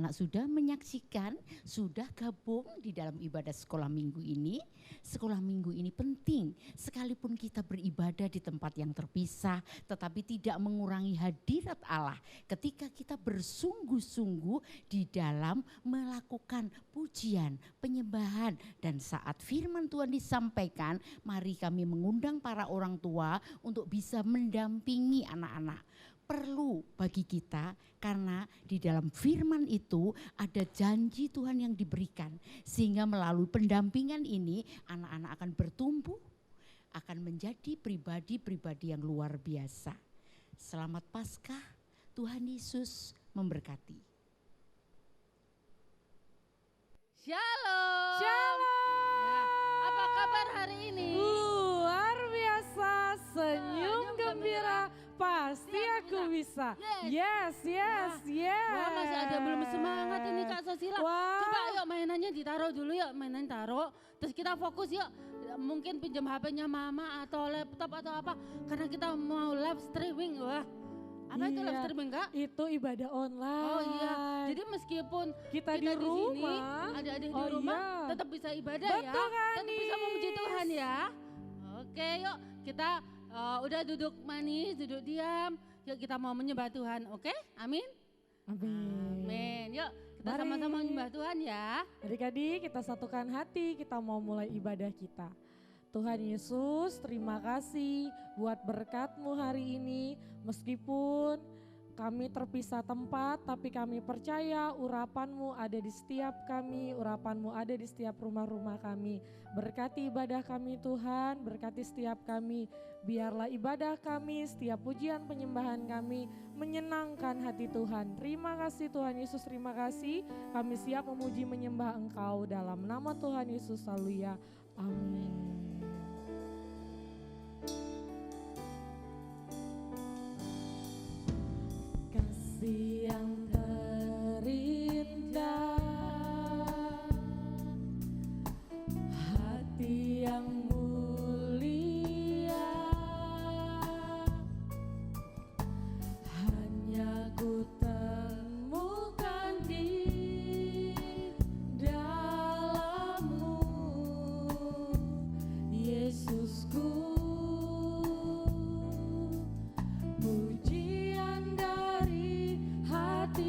anak-anak sudah menyaksikan, sudah gabung di dalam ibadah sekolah minggu ini. Sekolah minggu ini penting, sekalipun kita beribadah di tempat yang terpisah, tetapi tidak mengurangi hadirat Allah ketika kita bersungguh-sungguh di dalam melakukan pujian, penyembahan. Dan saat firman Tuhan disampaikan, mari kami mengundang para orang tua untuk bisa mendampingi anak-anak. Perlu bagi kita karena di dalam firman itu ada janji Tuhan yang diberikan. Sehingga melalui pendampingan ini anak-anak akan bertumbuh, akan menjadi pribadi-pribadi yang luar biasa. Selamat Paskah, Tuhan Yesus memberkati. Shalom. Shalom. Ya, apa kabar hari ini? Luar biasa, senyum gembira, pasti aku bisa. Yes. Wah, masih ada belum semangat ini Kak Sosila. Wah. Coba yuk mainannya ditaruh dulu yuk, mainan taruh. Terus kita fokus yuk. Mungkin pinjam HP-nya mama atau laptop atau apa. Karena kita mau live streaming. Wah, apa itu live streaming Kak? Itu ibadah online. Oh iya, jadi meskipun kita di sini, rumah, adik-adik di rumah tetap bisa ibadah ya. Betul, Tetap bisa memuji Tuhan ya. Oke yuk kita udah duduk manis, duduk diam. Yuk kita mau menyembah Tuhan, oke? Amin? Amin. Yuk kita Mari. sama-sama menyembah Tuhan ya. Adik-adik, kita satukan hati, kita mau mulai ibadah kita. Tuhan Yesus, terima kasih buat berkat-Mu hari ini. Meskipun kami terpisah tempat, tapi kami percaya urapan-Mu ada di setiap kami, urapan-Mu ada di setiap rumah-rumah kami. Berkati ibadah kami Tuhan, berkati setiap kami. Biarlah ibadah kami, setiap pujian penyembahan kami menyenangkan hati Tuhan. Terima kasih Tuhan Yesus, terima kasih. Kami siap memuji menyembah Engkau dalam nama Tuhan Yesus, haleluya. Amin. Kasih yang terindah, hati yang mulia, hanya ku temukan di dalam-Mu, Yesusku. Pujian dari hati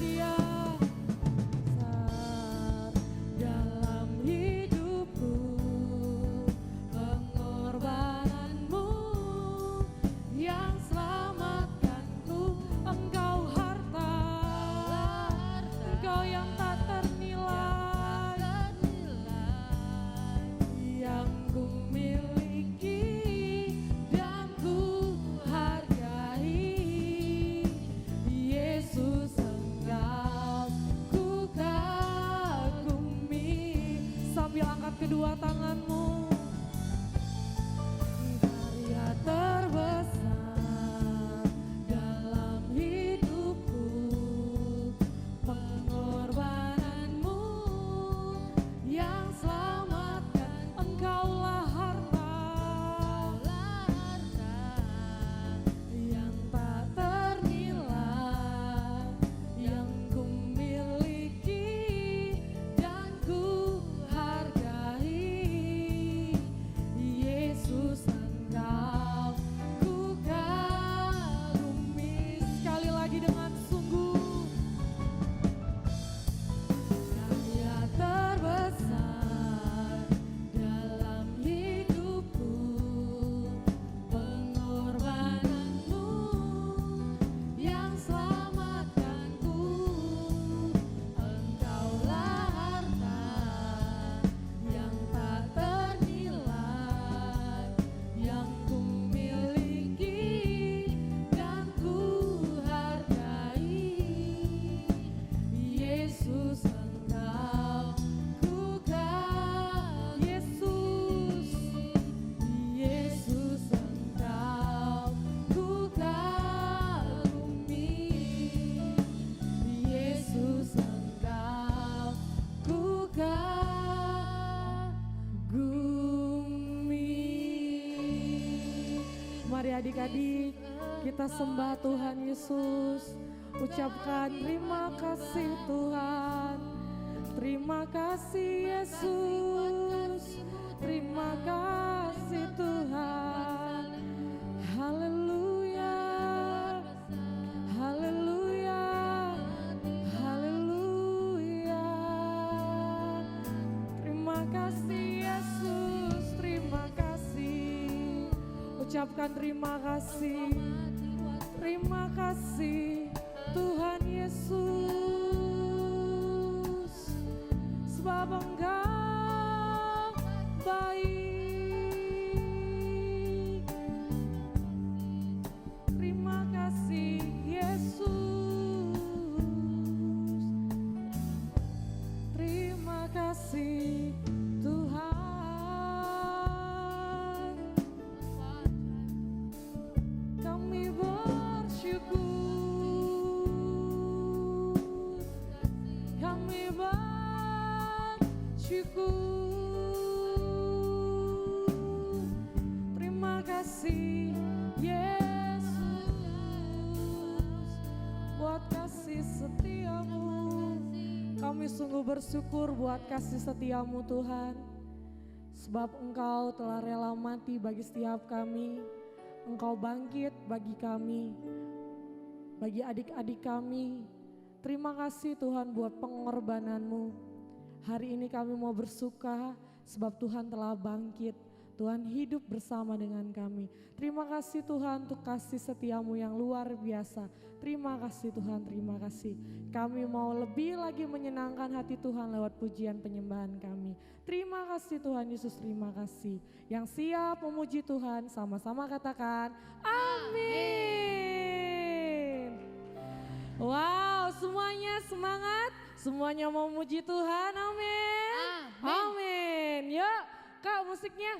Dia dalam hidupku, pengorbananmu yang selamatkanku. Engkau harta, Engkau yang tak ternilai, yang ku miliki dan ku hargai. Yesus, Engkau ku kagumi. Sambil angkat kedua tanganmu. Karya terbesar dalam hidupku, pengorbananmu yang selamatkan. Engkaulah harta yang tak ternilai, yang ku miliki dan ku hargai. Yesus, Engkau ku kagumi. Sekali lagi dengan sungguh. Karya terbesar dalam hidupku, pengorbananmu yang selamatkanku. Engkaulah harta yang tak ternilai, yang ku miliki dan ku hargai. Yesus, Engkau ku Yesus, Yesus, Engkau ku kagumi. Yesus, Engkau ku kagumi. Mari adik-adik kita sembah Tuhan Yesus. Ucapkan terima kasih Tuhan. Terima kasih Yesus. Terima kasih Tuhan. Haleluya. Haleluya. Haleluya. Terima kasih Yesus. Terima kasih. Ucapkan terima kasih. Terima kasih Tuhan Yesus, sebab Engkau baik. Terima kasih Yesus. Terima kasih Tuhan. Kami bersyukur. Kami bersyukur. Terima kasih Yesus buat kasih setiamu. Kami sungguh bersyukur buat kasih setiamu Tuhan. Sebab Engkau telah rela mati bagi setiap kami. Engkau bangkit bagi kami, bagi adik-adik kami. Terima kasih Tuhan buat pengorbananmu. Hari ini kami mau bersuka sebab Tuhan telah bangkit. Tuhan hidup bersama dengan kami. Terima kasih Tuhan untuk kasih setiamu yang luar biasa. Terima kasih Tuhan, terima kasih. Kami mau lebih lagi menyenangkan hati Tuhan lewat pujian penyembahan kami. Terima kasih Tuhan Yesus, terima kasih. Yang siap memuji Tuhan sama-sama katakan amin. Wow, semuanya semangat, semuanya mau muji Tuhan, amin. Amin. Yuk Kak, musiknya.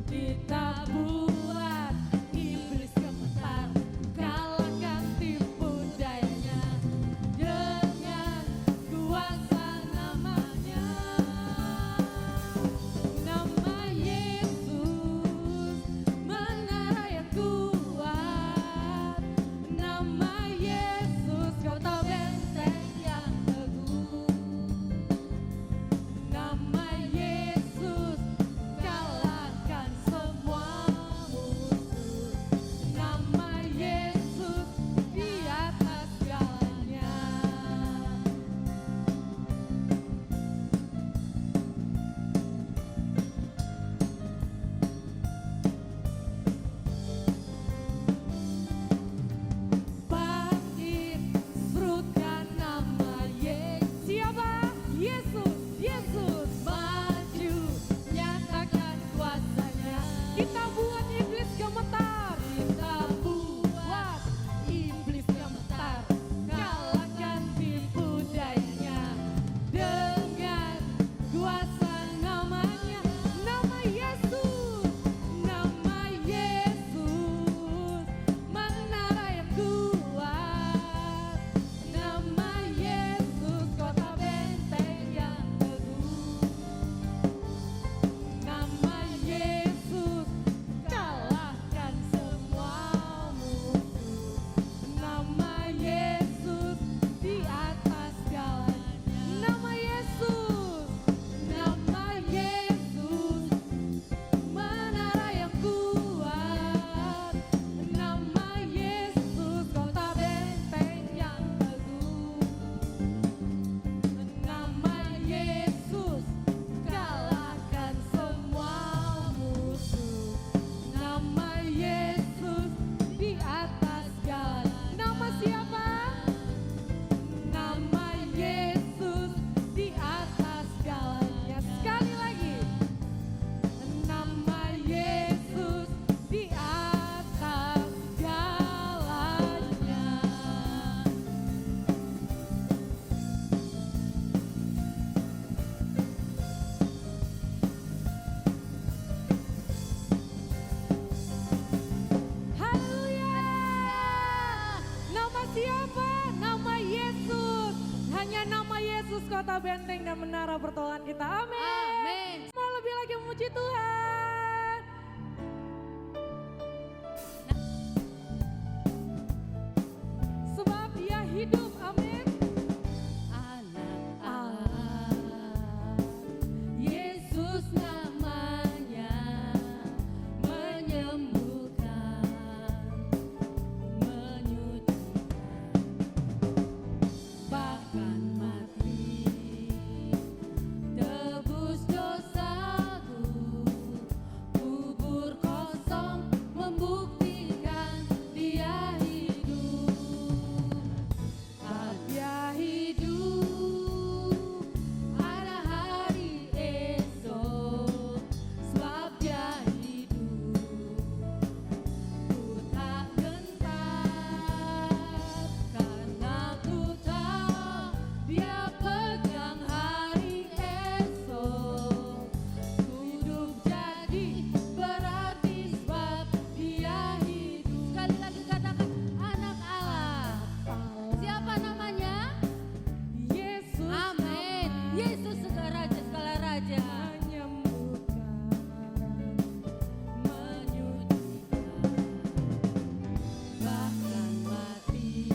Kita buat kita, benteng dan menara pertolongan kita. Amin. Amin. Mau lebih lagi memuji Tuhan. Sebab Dia hidup, amin. Anak Allah, Yesus namanya, menyembuhkan, menyucikan, bahkan mati, tebus dosaku, kubur kosong membuktikan Dia hidup. Dia hidup, ada hari esok, sebab Dia hidup. Ku tak gentar, karena ku tahu Dia pegang hari esok. Ku hidup jadi berarti sebab Dia hidup. Sekali lagi katakan, anak Allah. Siapa namanya? Yesus Amin. Yesus segala raja, segala raja. Menyucikan, bahkan mati,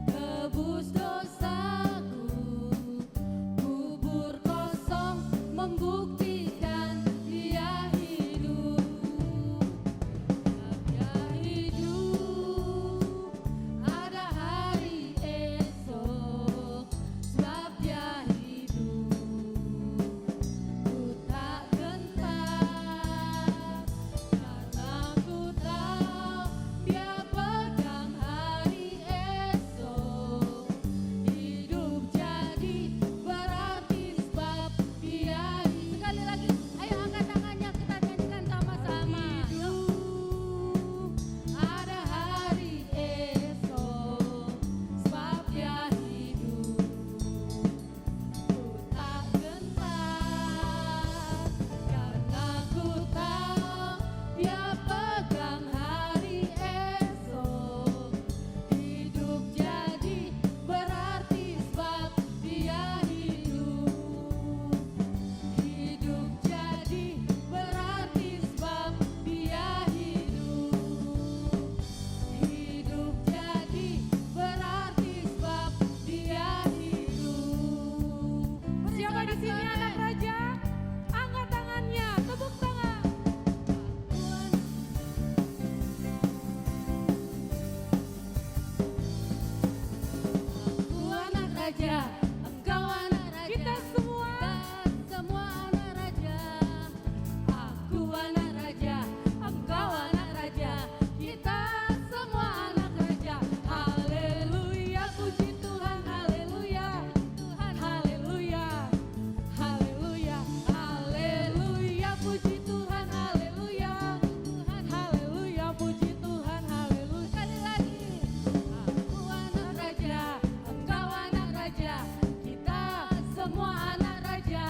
tebus dosaku, kubur kosong membuktikan Dia hidup. Dia hidup, ada hari esok, sebab Dia hidup. Ku tak gentar, karena ku tahu Dia pegang hari esok. Hidup jadi berarti sebab Dia hidup. Sekali lagi, ayo angkat tangannya, kita nyanyikan sama-sama. Hidup, ada hari esok, sebab Dia hidup. Ku tak gentar, karena ku tahu Dia pegang hari esok. Hidup jadi berarti sebab Dia hidup. Hidup jadi berarti sebab Dia hidup. Hidup jadi berarti sebab Dia hidup. Siapa di sini anak raja? Angkat tangannya, tepuk tangan. Aku anak raja, engkau anak raja. Kita semua. Dan semua anak raja. Aku anak raja, engkau anak raja. Kita semua anak raja. Haleluya, puji Tuhan, haleluya. Tuhan, haleluya. Haleluya, haleluya, puji Tuhan, haleluya. Tuhan, haleluya, puji Tuhan, haleluya. Sekali lagi. Aku anak raja, engkau anak raja. Kita semua anak raja.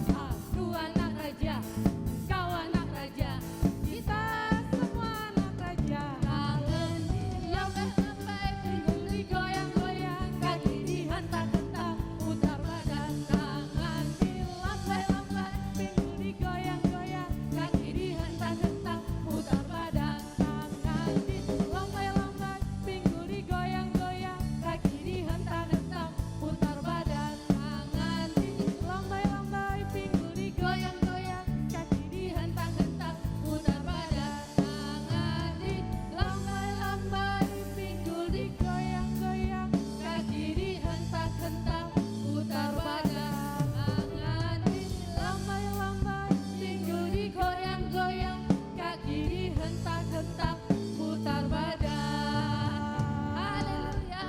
Aku anak raja, engkau anak raja. Kita semua anak raja. Tangan dilambai-lambai, pinggul digoyang-goyang, kaki dihentak-hentak, putar badan. Tangan dilambai-lambai, pinggul digoyang-goyang, kaki dihentak-hentak, putar badan. Tangan dilambai-lambai, pinggul digoyang-goyang, kaki dihentak-hentak, putar badan. Tangan dilambai-lambai, pinggul digoyang-goyang, kaki dihentak-hentak, putar badan. Tangan dilambai-lambai, pinggul digoyang-goyang, kaki dihentak-hentak, putar badan. Tangan dilambai-lambai, pinggul digoyang-goyang, kaki dihentak-hentak, putar badan. Haleluya.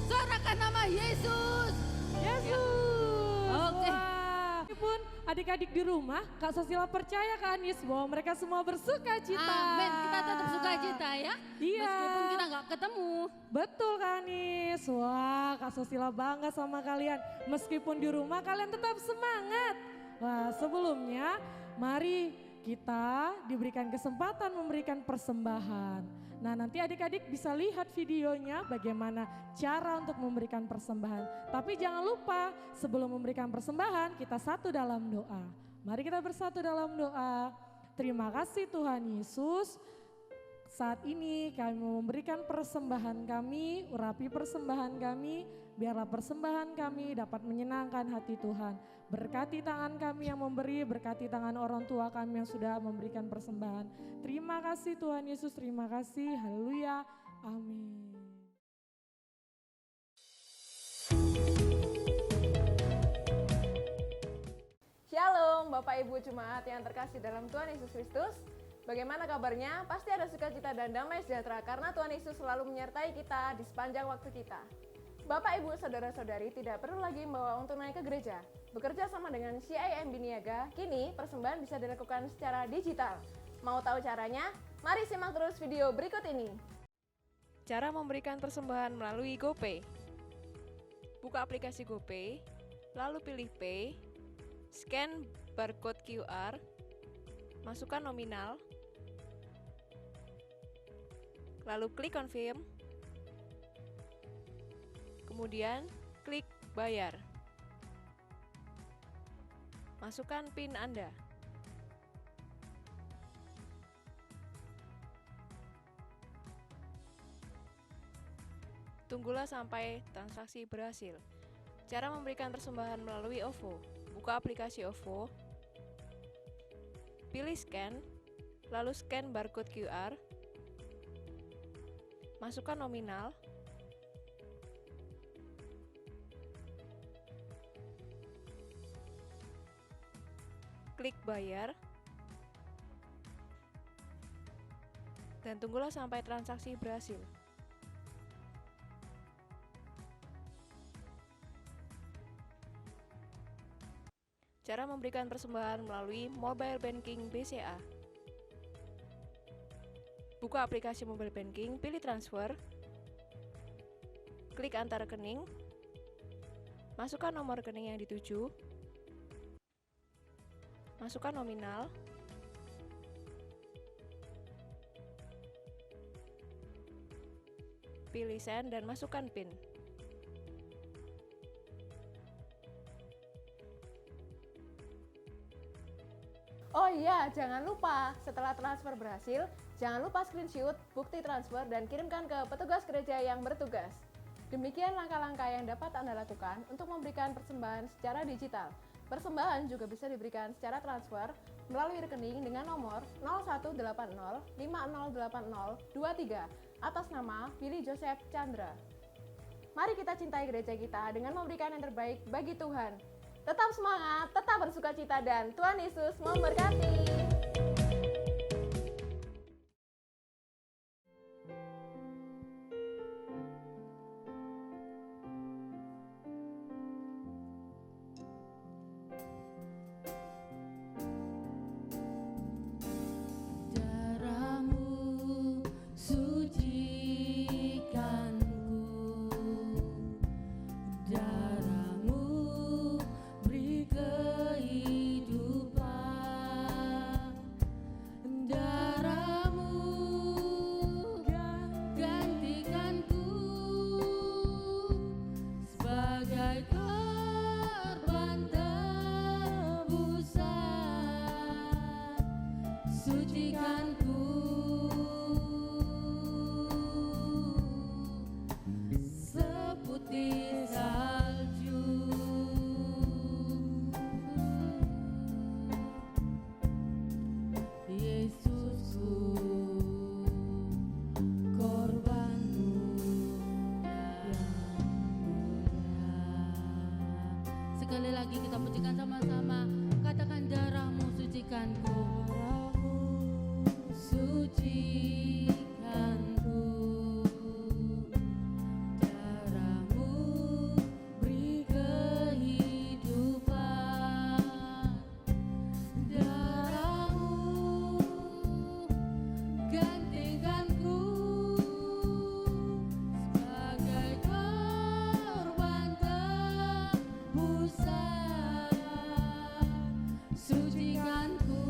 Sorakan nama Yesus. Yesus. Oke. Wah. Meskipun adik-adik di rumah, Kak Sosila percaya kan Nis bahwa mereka semua bersuka cita. Amin. Kita tetap suka cita ya. Iya. Meskipun kita nggak ketemu. Betul kan Nis? Wah, Kak Sosila bangga sama kalian. Meskipun di rumah kalian tetap semangat. Wah, sebelumnya mari kita diberikan kesempatan memberikan persembahan. Nah, nanti adik-adik bisa lihat videonya bagaimana cara untuk memberikan persembahan. Tapi jangan lupa sebelum memberikan persembahan kita satu dalam doa. Mari kita bersatu dalam doa. Terima kasih Tuhan Yesus. Saat ini kami memberikan persembahan kami, urapi persembahan kami, biarlah persembahan kami dapat menyenangkan hati Tuhan. Berkati tangan kami yang memberi, berkati tangan orang tua kami yang sudah memberikan persembahan. Terima kasih Tuhan Yesus, terima kasih, haleluya, amin. Shalom Bapak Ibu Jemaat yang terkasih dalam Tuhan Yesus Kristus. Bagaimana kabarnya? Pasti ada sukacita dan damai sejahtera karena Tuhan Yesus selalu menyertai kita di sepanjang waktu kita. Bapak, Ibu, Saudara-saudari tidak perlu lagi membawa untuk naik ke gereja. Bekerja sama dengan CIMB Niaga, kini persembahan bisa dilakukan secara digital. Mau tahu caranya? Mari simak terus video berikut ini. Cara memberikan persembahan melalui GoPay. Buka aplikasi GoPay, lalu pilih Pay, scan barcode QR, masukkan nominal, lalu klik Confirm, kemudian klik Bayar. Masukkan PIN Anda. Tunggulah sampai transaksi berhasil. Cara memberikan persembahan melalui OVO. Buka aplikasi OVO, pilih Scan, lalu scan barcode QR, masukkan nominal, klik Bayar, dan tunggulah sampai transaksi berhasil. Cara memberikan persembahan melalui mobile banking BCA. Buka aplikasi mobile banking, pilih transfer, klik antar rekening, masukkan nomor rekening yang dituju, masukkan nominal, pilih send dan masukkan PIN. Oh iya, jangan lupa setelah transfer berhasil, jangan lupa screenshot bukti transfer dan kirimkan ke petugas gereja yang bertugas. Demikian langkah-langkah yang dapat Anda lakukan untuk memberikan persembahan secara digital. Persembahan juga bisa diberikan secara transfer melalui rekening dengan nomor 0180508023 atas nama Billy Joseph Chandra. Mari kita cintai gereja kita dengan memberikan yang terbaik bagi Tuhan. Tetap semangat, tetap bersukacita, dan Tuhan Yesus memberkati. Sekali lagi kita pujikan sama-sama. Katakan darahmu sucikanku. Sucikanku. Darahmu beri kehidupan. Darahmu gantikanku sebagai korban tebusan. Sucikanku.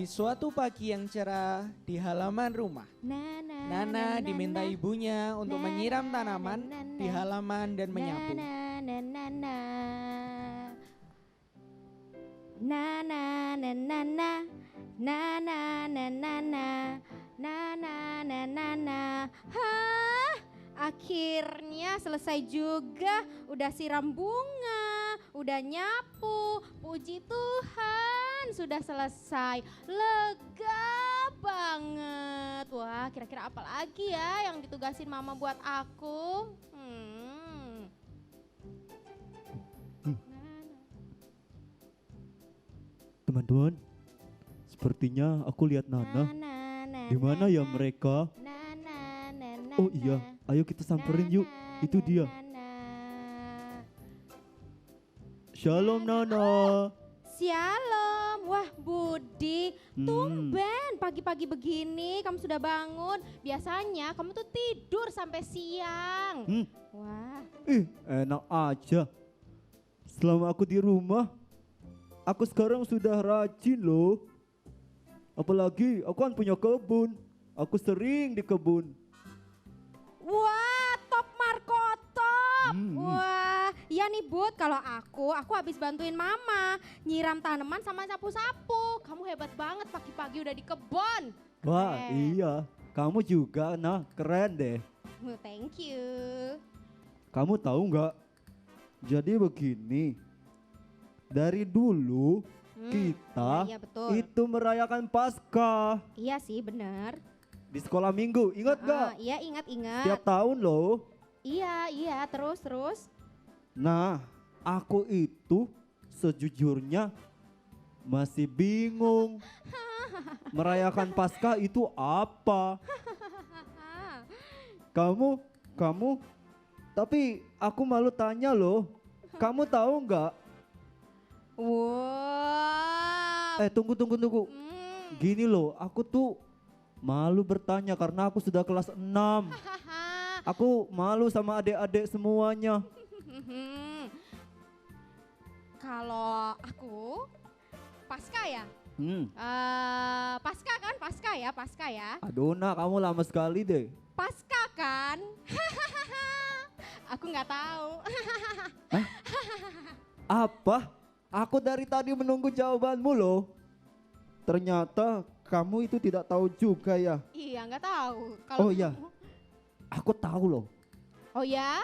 Di suatu pagi yang cerah di halaman rumah, Nana diminta ibunya untuk menyiram tanaman di halaman dan menyapu. Hah, akhirnya selesai juga. Udah siram bunga, udah nyapu. Puji Tuhan, sudah selesai. Lega banget. Wah, kira-kira apa lagi ya yang ditugasin mama buat aku? Teman-teman, sepertinya aku lihat Nana. Di mana ya mereka? Oh iya, ayo kita samperin yuk. Itu dia. Shalom Nana. Shalom, wah Budi, tumben pagi-pagi begini kamu sudah bangun. Biasanya kamu tuh tidur sampai siang. Wah. Enak aja. Selama aku di rumah, aku sekarang sudah rajin loh. Apalagi aku kan punya kebun. Aku sering di kebun. Wah, top Markotop. Wah, iya nih Bud, kalau aku habis bantuin mama nyiram tanaman sama sapu-sapu. Kamu hebat banget pagi-pagi udah di kebun. Wah iya, kamu juga nah keren deh. Thank you. Kamu tahu nggak? Jadi begini, dari dulu kita iya, betul. itu merayakan Paskah Iya sih benar. di sekolah minggu, ingat nggak? Iya ingat-ingat. Tiap tahun loh. Iya terus. Nah, aku itu sejujurnya masih bingung merayakan Paskah itu apa. Kamu, tapi aku malu tanya loh. Kamu tahu nggak? Wow. Tunggu. Gini loh, aku tuh malu bertanya karena aku sudah kelas 6. Aku malu sama adik-adik semuanya. Kalau aku Paskah ya? Paskah ya? Aduh nak, kamu lama sekali deh. Paskah kan? Aku nggak tahu. Apa? Aku dari tadi menunggu jawabanmu loh. Ternyata kamu itu tidak tahu juga ya. Iya nggak tahu. Oh iya, aku tahu loh. Oh ya?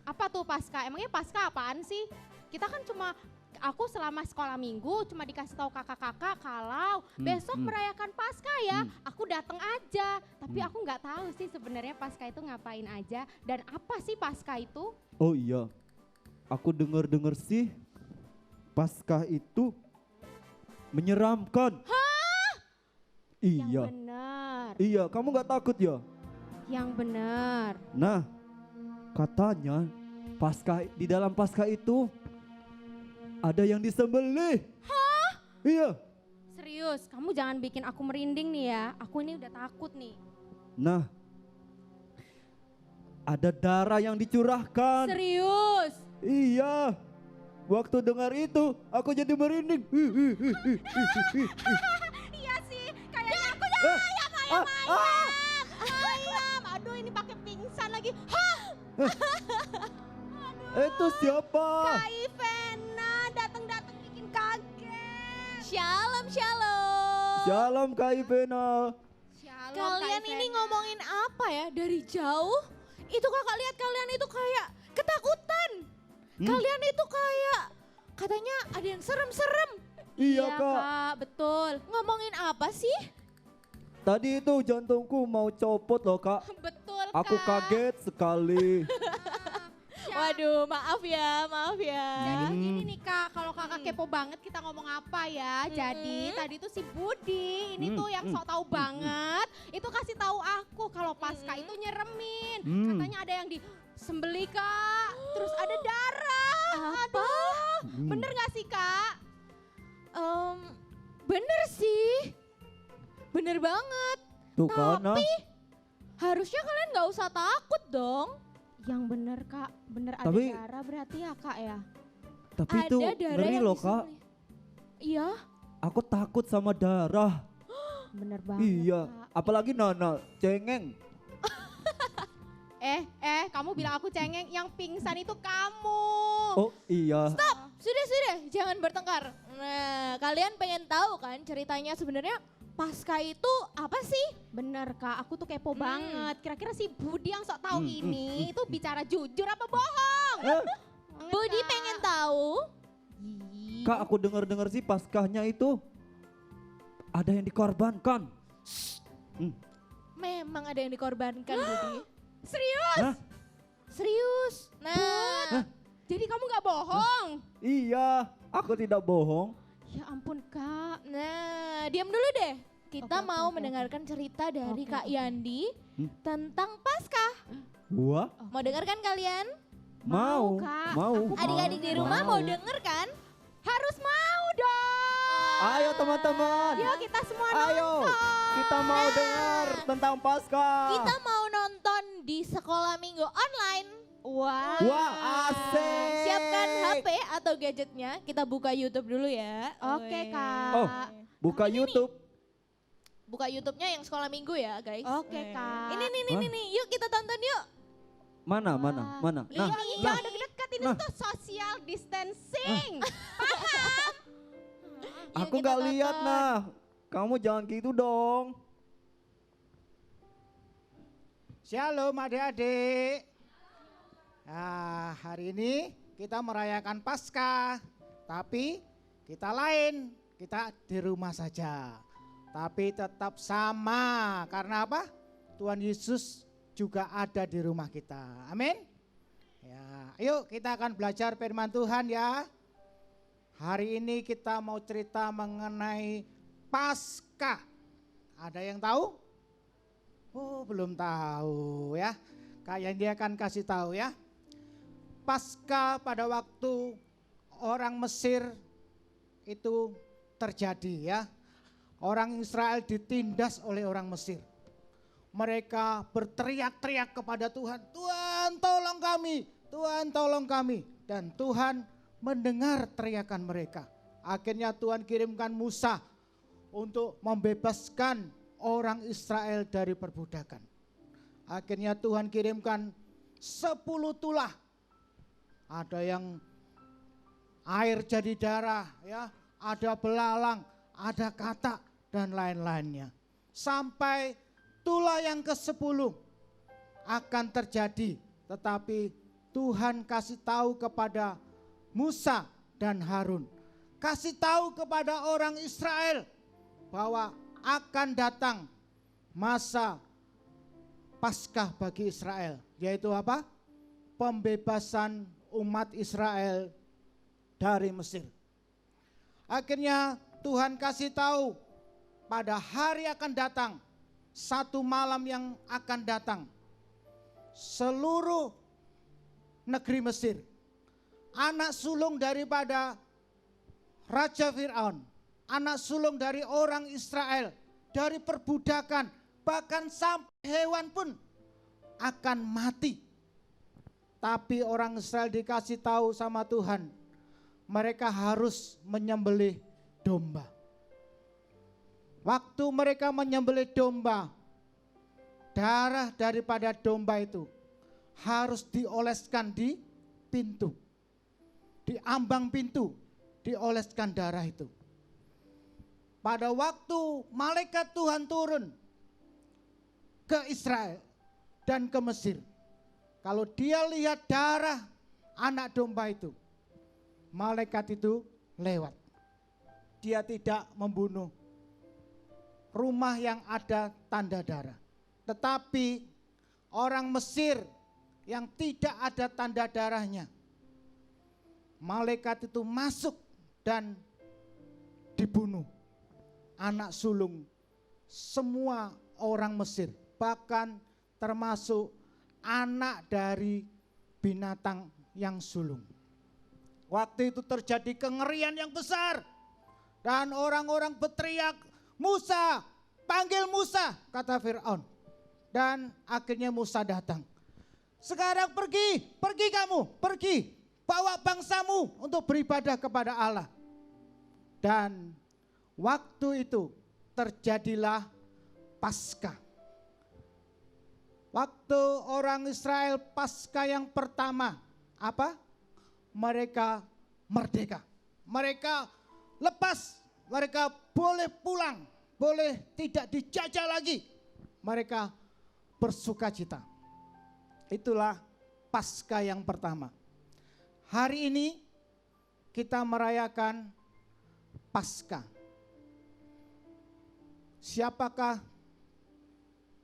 Apa tuh Paskah? Emangnya Paskah apaan sih? Kita kan aku selama sekolah minggu cuma dikasih tahu kakak-kakak kalau besok merayakan Paskah ya. Aku datang aja, tapi aku nggak tahu sih sebenarnya Paskah itu ngapain aja dan apa sih Paskah itu? Oh iya, aku dengar sih Paskah itu menyeramkan. Hah? Iya. Yang benar. Iya, kamu nggak takut ya? Yang benar. Nah, katanya di dalam Paskah itu ada yang disembelih. Hah? Iya. Serius, kamu jangan bikin aku merinding nih ya. Aku ini udah takut nih. Nah, ada darah yang dicurahkan. Serius? Iya. Waktu dengar itu, aku jadi merinding. Iya sih, kayaknya aku ayam. Aduh, ini pakai pingsan lagi. Hah? Itu siapa? Kak Ivena datang bikin kaget. Shalom. Shalom Kak Ivena. Shalom, Kalian Kak ini Ivena. ngomongin apa ya dari jauh? Itu kakak lihat kalian itu kayak ketakutan. Kalian itu kayak katanya ada yang serem-serem. Iya Iya, Kak. Kak, betul. Ngomongin apa sih? Tadi itu jantungku mau copot loh Kak. Betul, Aku Kak. kaget sekali. Waduh, maaf ya. Jadi gini nih Kak, kalau Kakak kepo banget kita ngomong apa ya. Jadi tadi tuh si Budi, ini tuh yang sok tahu banget, itu kasih tahu aku kalau Paskah itu nyeremin. Katanya ada yang disembelih Kak, terus ada darah. Apa? Aduh, bener gak sih Kak? Bener sih. Bener banget. Tuh karena Harusnya kalian gak usah takut dong. Yang bener Kak, bener Tapi- ada darah berarti ya Kak ya? tapi itu Ada darah ngeri yang loh Kak. disembelih. Iya. Aku takut sama darah. Bener banget. Iya, Kak. apalagi Nana cengeng. Kamu bilang aku cengeng, yang pingsan itu kamu. Oh iya. Sudah, jangan bertengkar. Nah, kalian pengen tahu kan ceritanya sebenarnya Paskah itu apa sih? Bener Kak, aku tuh kepo banget. Kira-kira si Budi yang sok tahu ini itu bicara jujur apa bohong? Banget, Budi Kak. pengen tahu. Kak, aku dengar-dengar sih Paskahnya itu ada yang dikorbankan. Memang ada yang dikorbankan, Budi. Serius? Hah? Serius. Nah, Jadi kamu gak bohong? Iya, aku tidak bohong. Ya ampun Kak. nah, diam dulu deh. Kita Oke, mau oke. mendengarkan cerita dari Oke, Kak oke. Yandi tentang Paskah. Wah, Mau dengarkan kalian? mau, Kak. mau. Aku Adik-adik di rumah mau denger kan? Harus mau dong. Ayo teman-teman. Yuk kita semua Ayo, nonton. kita mau dengar tentang Paskah. Kita mau nonton di sekolah minggu online. Wah. Wah, asik. Siapkan HP atau gadgetnya. Kita buka YouTube dulu ya. Oke Kak. Oh, buka YouTube. Buka YouTube-nya yang sekolah minggu ya, guys. Oke Kak. Ini nih. Yuk kita tonton yuk. Mana? Lihat nih, Jangan deket-deket, ini Nah. tuh social distancing. Yuk Aku kita nggak lihat tonton. nah. Kamu jangan gitu dong. Shalom adik-adik. Nah, hari ini kita merayakan Paskah, tapi kita lain, kita di rumah saja. Tapi tetap sama, karena apa? Tuhan Yesus juga ada di rumah kita. Amin. Ya, ayo kita akan belajar firman Tuhan ya. Hari ini kita mau cerita mengenai Paskah. Ada yang tahu? Oh, belum tahu ya. Kayaknya dia akan kasih tahu ya. Paskah pada waktu orang Mesir itu terjadi ya. Orang Israel ditindas oleh orang Mesir. Mereka berteriak-teriak kepada Tuhan, Tuhan tolong kami, Tuhan tolong kami. Dan Tuhan mendengar teriakan mereka. Akhirnya Tuhan kirimkan Musa untuk membebaskan orang Israel dari perbudakan. Akhirnya Tuhan kirimkan 10 tulah. Ada yang air jadi darah, ya, ada belalang, ada katak dan lain-lainnya. Sampai tulah yang ke-10 akan terjadi, tetapi Tuhan kasih tahu kepada Musa dan Harun, kasih tahu kepada orang Israel bahwa akan datang masa Paskah bagi Israel, yaitu apa? Pembebasan umat Israel dari Mesir. Akhirnya Tuhan kasih tahu pada hari akan datang, satu malam yang akan datang, seluruh negeri Mesir, anak sulung daripada Raja Fir'aun, anak sulung dari orang Israel, dari perbudakan, bahkan sampai hewan pun akan mati. Tapi orang Israel dikasih tahu sama Tuhan, mereka harus menyembelih domba. Waktu mereka menyembelih domba, darah daripada domba itu harus dioleskan di pintu. Di ambang pintu dioleskan darah itu. Pada waktu malaikat Tuhan turun ke Israel dan ke Mesir, kalau dia lihat darah anak domba itu, malaikat itu lewat. Dia tidak membunuh rumah yang ada tanda darah. Tetapi orang Mesir yang tidak ada tanda darahnya, malaikat itu masuk dan dibunuh. Anak sulung semua orang Mesir, bahkan termasuk anak dari binatang yang sulung. Waktu itu terjadi kengerian yang besar dan orang-orang berteriak, Musa, panggil Musa, kata Fir'aun. Dan akhirnya Musa datang. Sekarang pergi kamu, pergi, bawa bangsamu untuk beribadah kepada Allah. Dan waktu itu terjadilah Paskah. Waktu orang Israel Paskah yang pertama, apa? Mereka merdeka. Mereka lepas, mereka boleh pulang, boleh tidak dijajah lagi. Mereka bersukacita. Itulah Paskah yang pertama. Hari ini kita merayakan Paskah. Siapakah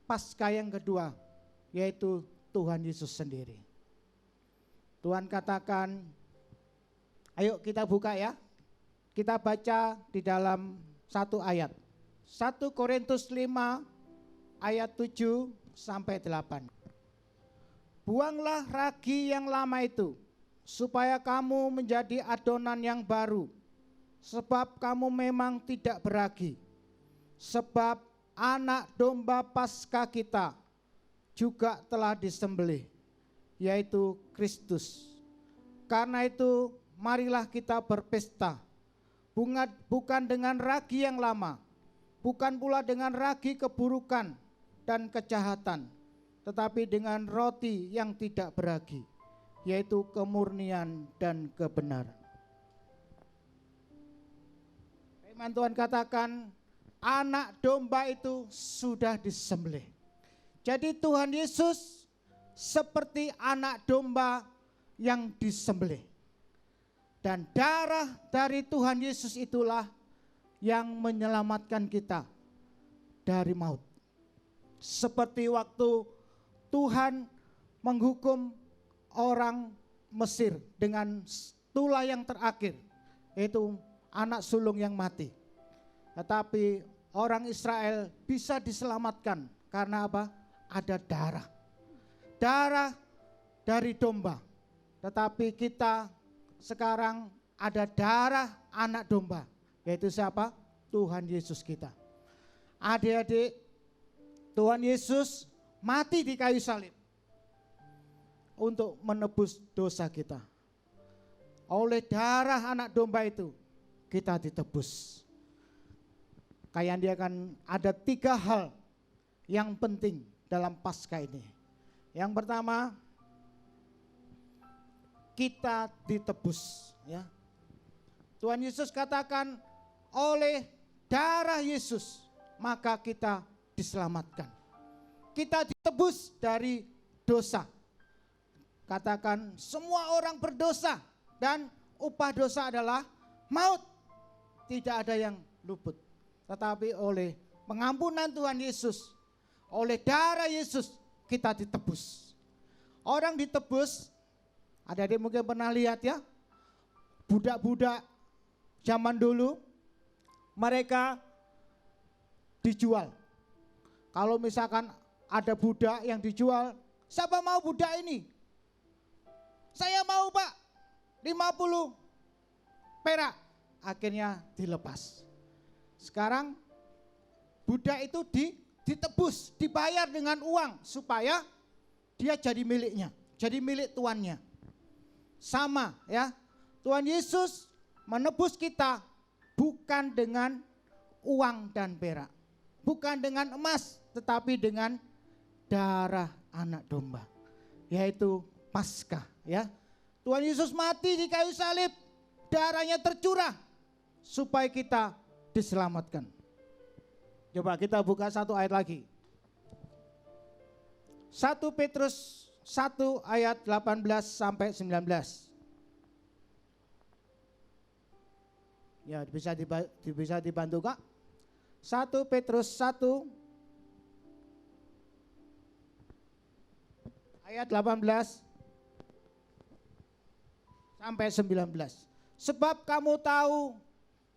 Paskah yang kedua? Yaitu Tuhan Yesus sendiri. Tuhan katakan, ayo kita buka ya. Kita baca di dalam satu ayat. 1 Korintus 5 ayat 7 sampai 8. Buanglah ragi yang lama itu, supaya kamu menjadi adonan yang baru. Sebab kamu memang tidak beragi. Sebab anak domba Paskah kita juga telah disembelih, yaitu Kristus. Karena itu marilah kita berpesta, bukan dengan ragi yang lama, bukan pula dengan ragi keburukan dan kejahatan, tetapi dengan roti yang tidak beragi, yaitu kemurnian dan kebenaran. Firman Tuhan katakan, anak domba itu sudah disembelih. Jadi Tuhan Yesus seperti anak domba yang disembelih. Dan darah dari Tuhan Yesus itulah yang menyelamatkan kita dari maut. Seperti waktu Tuhan menghukum orang Mesir dengan tulah yang terakhir, yaitu anak sulung yang mati. Tetapi orang Israel bisa diselamatkan karena apa? Ada darah. Darah dari domba. Tetapi kita sekarang ada darah anak domba. Yaitu siapa? Tuhan Yesus kita. Adik-adik, Tuhan Yesus mati di kayu salib untuk menebus dosa kita. Oleh darah anak domba itu kita ditebus. Kayak dia akan ada 3 hal yang penting dalam Paskah ini. Yang pertama, kita ditebus, ya. Tuhan Yesus katakan, oleh darah Yesus maka kita diselamatkan. Kita ditebus dari dosa. Katakan, semua orang berdosa dan upah dosa adalah maut. Tidak ada yang luput. Tetapi oleh pengampunan Tuhan Yesus, oleh darah Yesus, kita ditebus. Orang ditebus, adik-adik mungkin pernah lihat ya, budak-budak zaman dulu, mereka dijual. Kalau misalkan ada budak yang dijual, siapa mau budak ini? Saya mau Pak, 50 perak. Akhirnya dilepas. Sekarang budak itu ditebus, dibayar dengan uang supaya dia jadi miliknya, jadi milik tuannya. Sama ya, Tuhan Yesus menebus kita bukan dengan uang dan perak, bukan dengan emas, tetapi dengan darah anak domba, yaitu Paskah ya. Tuhan Yesus mati di kayu salib, darahnya tercurah supaya kita diselamatkan. Coba kita buka satu ayat lagi. 1 Petrus 1 ayat 18 sampai 19. Ya, bisa dibantu Kak. 1 Petrus 1 ayat 18 sampai 19. Sebab kamu tahu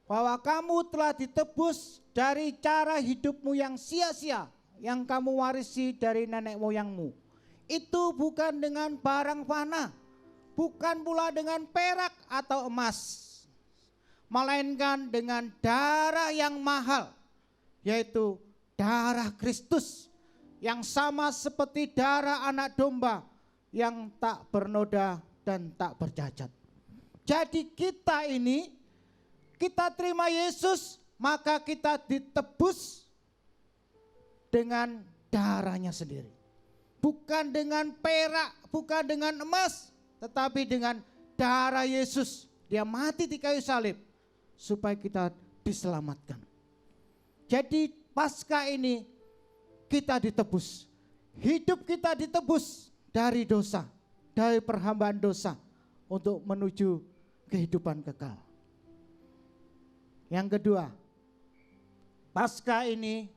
bahwa kamu telah ditebus dari cara hidupmu yang sia-sia yang kamu warisi dari nenek moyangmu. Itu bukan dengan barang fana, bukan pula dengan perak atau emas, melainkan dengan darah yang mahal, yaitu darah Kristus, yang sama seperti darah anak domba yang tak bernoda dan tak bercacat. Jadi kita ini, kita terima Yesus maka kita ditebus dengan darahnya sendiri. Bukan dengan perak, bukan dengan emas, tetapi dengan darah Yesus. Dia mati di kayu salib supaya kita diselamatkan. Jadi Paskah ini kita ditebus. Hidup kita ditebus dari dosa, dari perhambaan dosa untuk menuju kehidupan kekal. Yang kedua, Paskah ini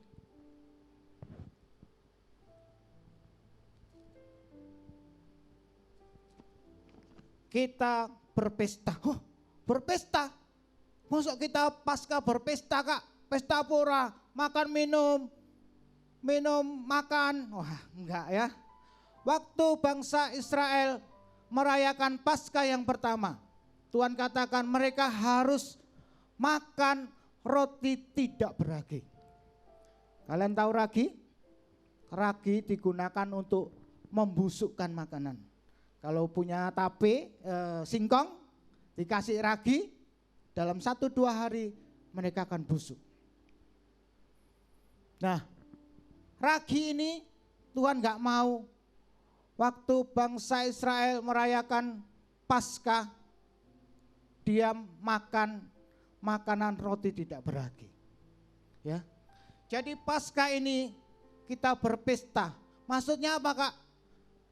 kita berpesta. Oh, berpesta. Masuk kita Paskah berpesta, Kak? Pesta pura, makan minum makan. Wah, enggak ya. Waktu bangsa Israel merayakan Paskah yang pertama, Tuhan katakan mereka harus makan roti tidak beragi. Kalian tahu ragi? Ragi digunakan untuk membusukkan makanan. Kalau punya tape, singkong, dikasih ragi, dalam 1-2 hari mereka akan busuk. Nah, ragi ini Tuhan gak mau. Waktu bangsa Israel merayakan Paskah, dia makan makanan roti tidak beragi. Ya. Jadi Paskah ini kita berpesta. Maksudnya apa, Kak?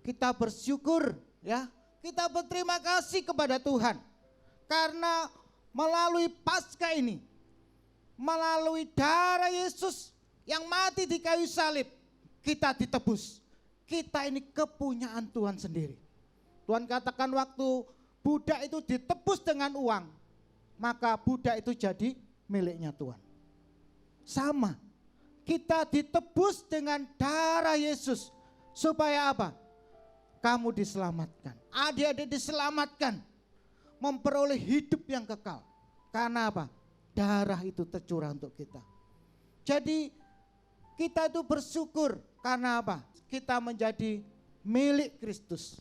Kita bersyukur, ya. Kita berterima kasih kepada Tuhan. Karena melalui Paskah ini, melalui darah Yesus yang mati di kayu salib, kita ditebus. Kita ini kepunyaan Tuhan sendiri. Tuhan katakan waktu budak itu ditebus dengan uang, maka budak itu jadi miliknya Tuhan. Sama, kita ditebus dengan darah Yesus. Supaya apa? Kamu diselamatkan, adik-adik diselamatkan, memperoleh hidup yang kekal. Karena apa? Darah itu tercurah untuk kita. Jadi kita itu bersyukur karena apa? Kita menjadi milik Kristus.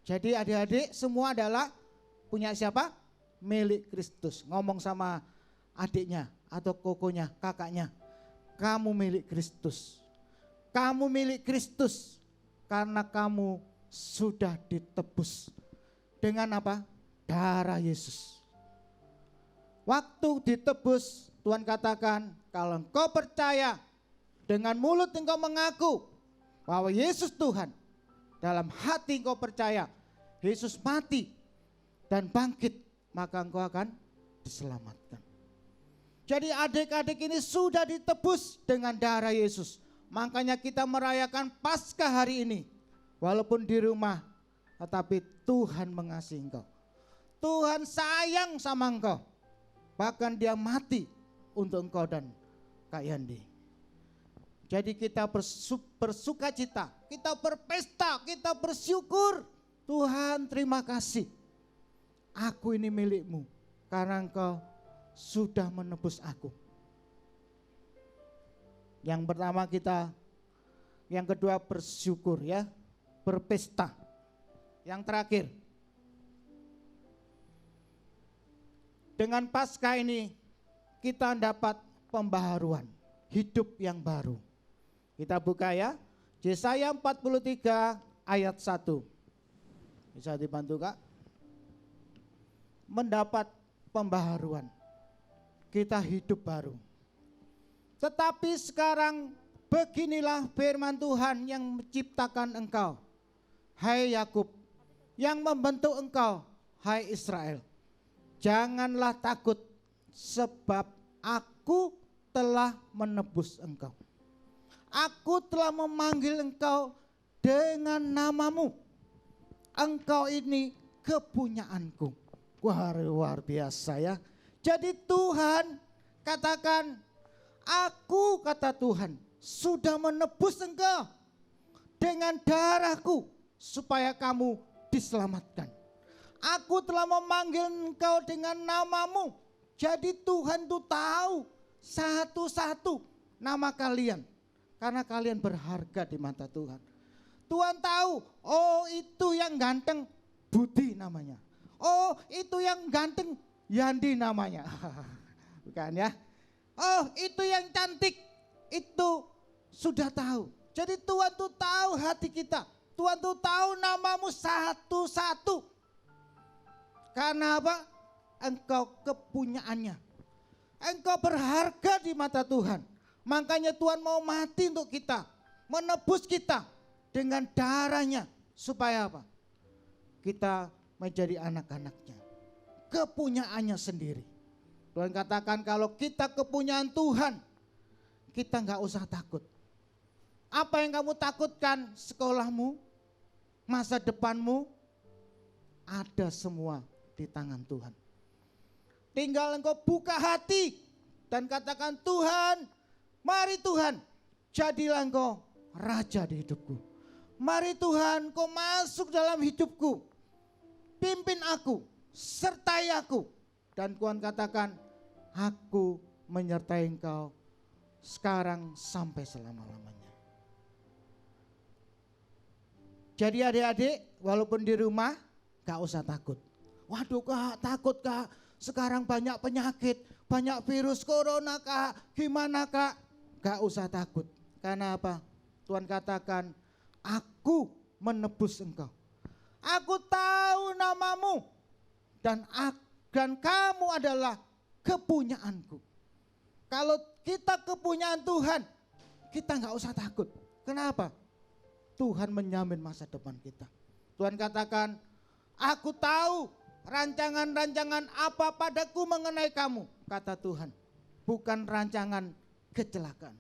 Jadi adik-adik semua adalah punya siapa? Milik Kristus. Ngomong sama adiknya atau kokonya, kakaknya. Kamu milik Kristus. Kamu milik Kristus karena kamu sudah ditebus. Dengan apa? Darah Yesus. Waktu ditebus, Tuhan katakan, kalau engkau percaya, dengan mulut engkau mengaku bahwa Yesus Tuhan, dalam hati engkau percaya Yesus mati dan bangkit, maka engkau akan diselamatkan. Jadi adik-adik ini sudah ditebus dengan darah Yesus. Makanya kita merayakan Paskah hari ini. Walaupun di rumah, tetapi Tuhan mengasihi engkau. Tuhan sayang sama engkau. Bahkan dia mati untuk engkau dan Kak Yandi. Jadi kita bersuka cita, kita berpesta, kita bersyukur. Tuhan terima kasih. Aku ini milikmu karena engkau sudah menebus aku. Yang pertama yang kedua bersyukur ya, berpesta. Yang terakhir, dengan Paskah ini kita dapat pembaharuan, hidup yang baru. Kita buka ya, Yesaya 43 ayat 1. Bisa dibantu Kak? Mendapat pembaharuan, kita hidup baru. Tetapi sekarang beginilah firman Tuhan yang menciptakan engkau, hai Yakub, yang membentuk engkau, hai Israel. Janganlah takut, sebab aku telah menebus engkau. Aku telah memanggil engkau dengan namamu. Engkau ini kepunyaanku. Wah, luar biasa ya. Jadi Tuhan katakan, aku kata Tuhan sudah menebus engkau dengan darahku supaya kamu diselamatkan. Aku telah memanggil engkau dengan namamu. Jadi Tuhan tuh tahu satu-satu nama kalian. Karena kalian berharga di mata Tuhan. Tuhan tahu, oh itu yang ganteng Budi namanya. Oh itu yang ganteng Yandi namanya. Bukan ya. Oh, itu yang cantik. Itu sudah tahu. Jadi Tuhan tuh tahu hati kita. Tuhan tuh tahu namamu satu-satu. Karena apa? Engkau kepunyaannya. Engkau berharga di mata Tuhan. Makanya Tuhan mau mati untuk kita. Menebus kita dengan darahnya. Supaya apa? Kita menjadi anak-anaknya. Kepunyaannya sendiri. Tuhan katakan kalau kita kepunyaan Tuhan, kita nggak usah takut. Apa yang kamu takutkan? Sekolahmu, masa depanmu, ada semua di tangan Tuhan. Tinggal engkau buka hati dan katakan, Tuhan, mari Tuhan, jadilah engkau raja di hidupku. Mari Tuhan, kau masuk dalam hidupku. Pimpin aku, sertai aku. Dan Tuhan katakan, aku menyertai engkau sekarang sampai selama-lamanya. Jadi adik-adik, walaupun di rumah, gak usah takut. Waduh kak, takut kak, sekarang banyak penyakit, banyak virus corona kak, gimana kak? Gak usah takut, karena apa? Tuhan katakan, aku menebus engkau. Aku tahu namamu, dan kamu adalah kepunyaanku. Kalau kita kepunyaan Tuhan, kita nggak usah takut. Kenapa? Tuhan menjamin masa depan kita. Tuhan katakan, aku tahu rancangan-rancangan apa padaku mengenai kamu, kata Tuhan. Bukan rancangan kecelakaan,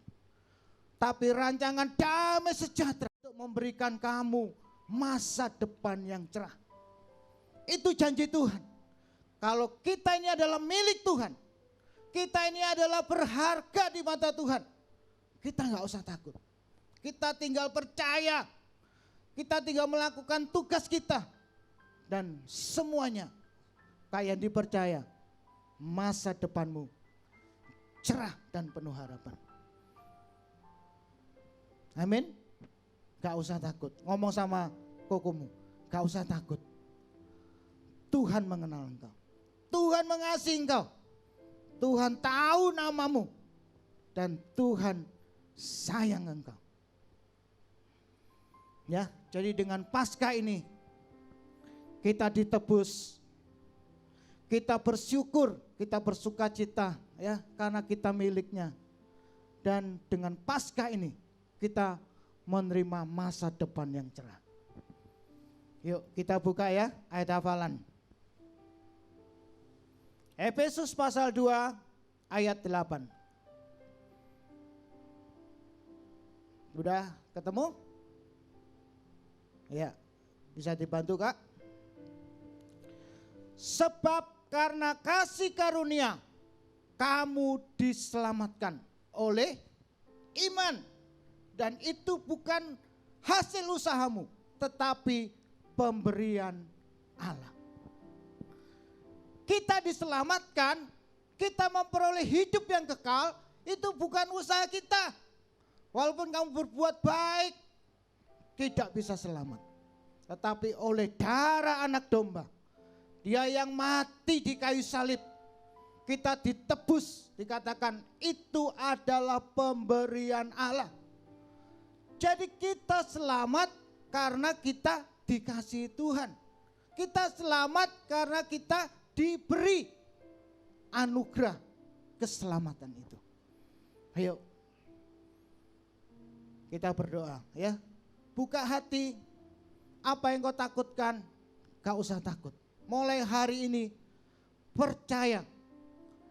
tapi rancangan damai sejahtera untuk memberikan kamu masa depan yang cerah. Itu janji Tuhan. Kalau kita ini adalah milik Tuhan, kita ini adalah berharga di mata Tuhan, kita nggak usah takut. Kita tinggal percaya, kita tinggal melakukan tugas kita, dan semuanya kayak yang dipercaya, masa depanmu cerah dan penuh harapan. Amin. Gak usah takut. Ngomong sama kokomu, gak usah takut. Tuhan mengenal engkau. Tuhan mengasihi engkau. Tuhan tahu namamu. Dan Tuhan sayang engkau. Ya, jadi dengan Paskah ini kita ditebus. Kita bersyukur, kita bersukacita ya, karena kita miliknya. Dan dengan Paskah ini kita menerima masa depan yang cerah. Yuk kita buka ya ayat hafalan. Efesus pasal 2 ayat 8. Udah ketemu? Ya, bisa dibantu Kak? Sebab karena kasih karunia kamu diselamatkan oleh iman. Dan itu bukan hasil usahamu, tetapi pemberian Allah. Kita diselamatkan, kita memperoleh hidup yang kekal, itu bukan usaha kita. Walaupun kamu berbuat baik, tidak bisa selamat. Tetapi oleh darah anak domba, dia yang mati di kayu salib, kita ditebus, dikatakan itu adalah pemberian Allah. Jadi kita selamat karena kita dikasihi Tuhan. Kita selamat karena kita diberi anugerah keselamatan itu. Ayo kita berdoa ya. Buka hati, apa yang kau takutkan gak usah takut. Mulai hari ini percaya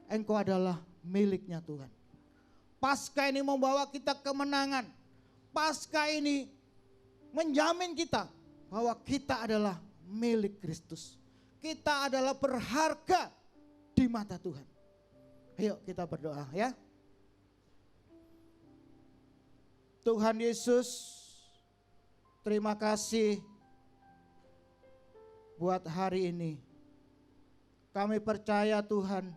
engkau adalah miliknya Tuhan. Paskah ini membawa kita kemenangan. Paskah ini menjamin kita bahwa kita adalah milik Kristus. Kita adalah berharga di mata Tuhan. Ayo kita berdoa ya. Tuhan Yesus, terima kasih buat hari ini. Kami percaya Tuhan,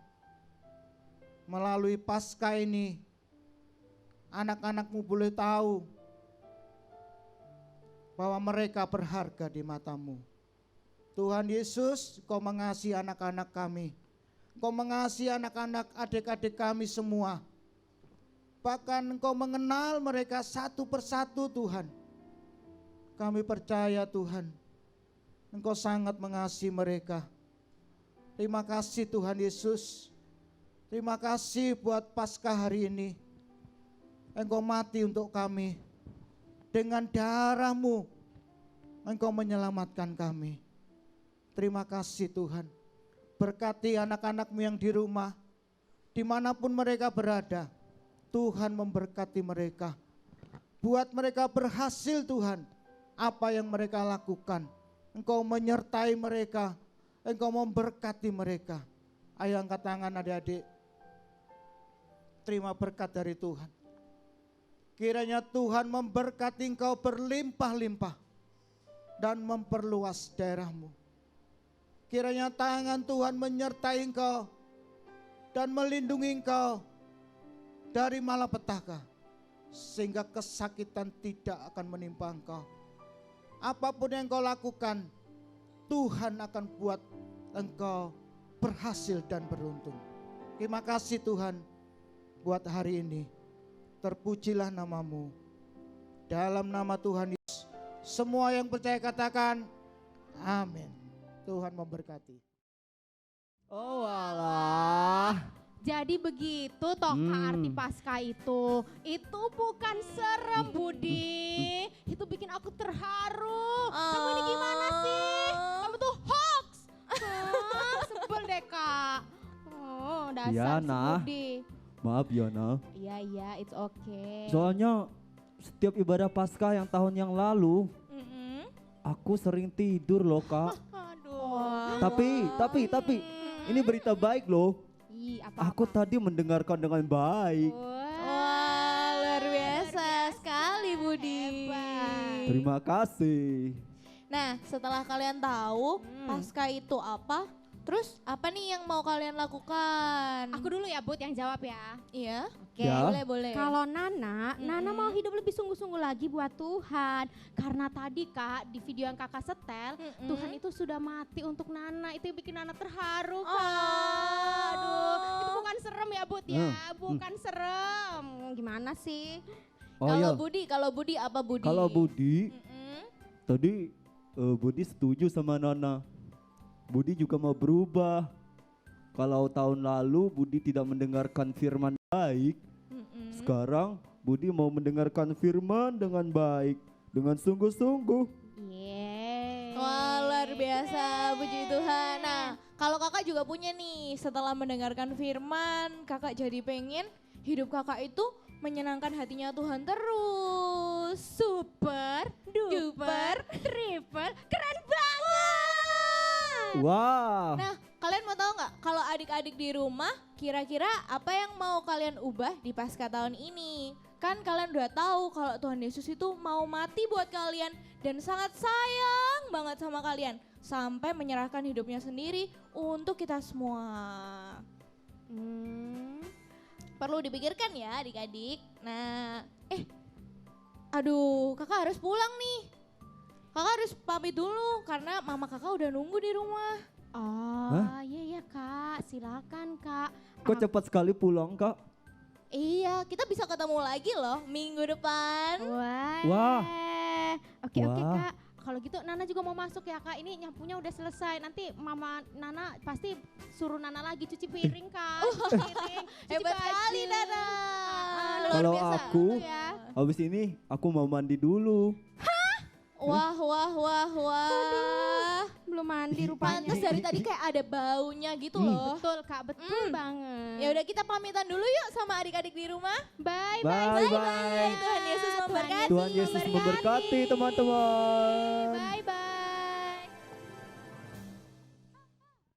melalui Paskah ini anak-anak-Mu boleh tahu bahwa mereka berharga di mata-Mu. Tuhan Yesus, Kau mengasihi anak-anak kami. Kau mengasihi anak-anak adik-adik kami semua Bahkan Engkau mengenal mereka satu persatu Tuhan. Kami percaya Tuhan, Engkau sangat mengasihi mereka. Terima kasih Tuhan Yesus. Terima kasih buat Paskah hari ini. Engkau mati untuk kami. Dengan darah-Mu Engkau menyelamatkan kami. Terima kasih Tuhan. Berkati anak-anak-Mu yang di rumah, dimanapun mereka berada. Tuhan memberkati mereka. Buat mereka berhasil Tuhan. Apa yang mereka lakukan. Engkau menyertai mereka. Engkau memberkati mereka. Ayo angkat tangan adik-adik. Terima berkat dari Tuhan. Kiranya Tuhan memberkati engkau berlimpah-limpah. Dan memperluas daerahmu. Kiranya tangan Tuhan menyertai engkau. Dan melindungi engkau dari malapetaka, sehingga kesakitan tidak akan menimpa engkau. Apapun yang engkau lakukan, Tuhan akan buat engkau berhasil dan beruntung. Terima kasih Tuhan buat hari ini. Terpujilah nama-Mu. Dalam nama Tuhan Yesus, semua yang percaya katakan amin. Tuhan memberkati. Oh alah. Jadi begitu toh Kak arti Paskah itu. Itu bukan serem Budi. Itu bikin aku terharu. Kamu ini gimana sih? Kamu tuh hoax. Sebel deh Kak. Oh dasar Yana. si Budi. Maaf Yana. Iya, it's okay. Soalnya setiap ibadah Paskah yang tahun yang lalu, aku sering tidur loh Kak. Aduh. Tapi ini berita baik loh. Aku tadi mendengarkan dengan baik. Wah, luar biasa sekali Budi. Terima kasih. Nah, setelah kalian tahu Paskah itu apa, terus apa nih yang mau kalian lakukan? Aku dulu ya Bud yang jawab ya. Iya. Oke, Ya. Boleh. Kalau Nana mau hidup lebih sungguh-sungguh lagi buat Tuhan. Karena tadi Kak, di video yang Kakak setel, Tuhan itu sudah mati untuk Nana. Itu yang bikin Nana terharu Kak. Aduh, itu bukan serem ya Bud ya, bukan serem. Gimana sih? Oh Kalau ya. Kalau Budi apa Budi? Kalau Budi, tadi Budi setuju sama Nana. Budi juga mau berubah. Kalau tahun lalu Budi tidak mendengarkan firman baik, sekarang Budi mau mendengarkan firman dengan baik, dengan sungguh-sungguh. Wah, luar biasa, puji Tuhan. Nah, kalau kakak juga punya nih, setelah mendengarkan firman, kakak jadi pengen hidup kakak itu menyenangkan hatinya Tuhan terus. Super, duper, triple, keren banget. Wow. Nah, kalian mau tahu nggak kalau adik-adik di rumah kira-kira apa yang mau kalian ubah di Paskah tahun ini? Kan kalian udah tahu kalau Tuhan Yesus itu mau mati buat kalian dan sangat sayang banget sama kalian sampai menyerahkan hidupnya sendiri untuk kita semua. Perlu dipikirkan ya adik-adik. Nah, aduh kakak harus pulang nih. Kakak harus pamit dulu karena mama kakak udah nunggu di rumah. Oh iya Kak, silakan Kak. Kok cepat sekali pulang Kak? Iya, kita bisa ketemu lagi loh minggu depan. Wah. Oke Wah. Kak, kalau gitu Nana juga mau masuk ya Kak. Ini nyapunya udah selesai. Nanti Mama Nana pasti suruh Nana lagi cuci piring Kak. Cuci piring, cuci Hebat baju. sekali Nana. Luar Kalau biasa. aku, ya. habis ini aku mau mandi dulu. Wah. Belum mandi rupanya. Pantes dari tadi kayak ada baunya gitu loh. Betul Kak, betul banget. Ya udah kita pamitan dulu yuk sama adik-adik di rumah. Bye. Bye. Tuhan Yesus memberkati. Tuhan Yesus memberkati teman-teman. Bye.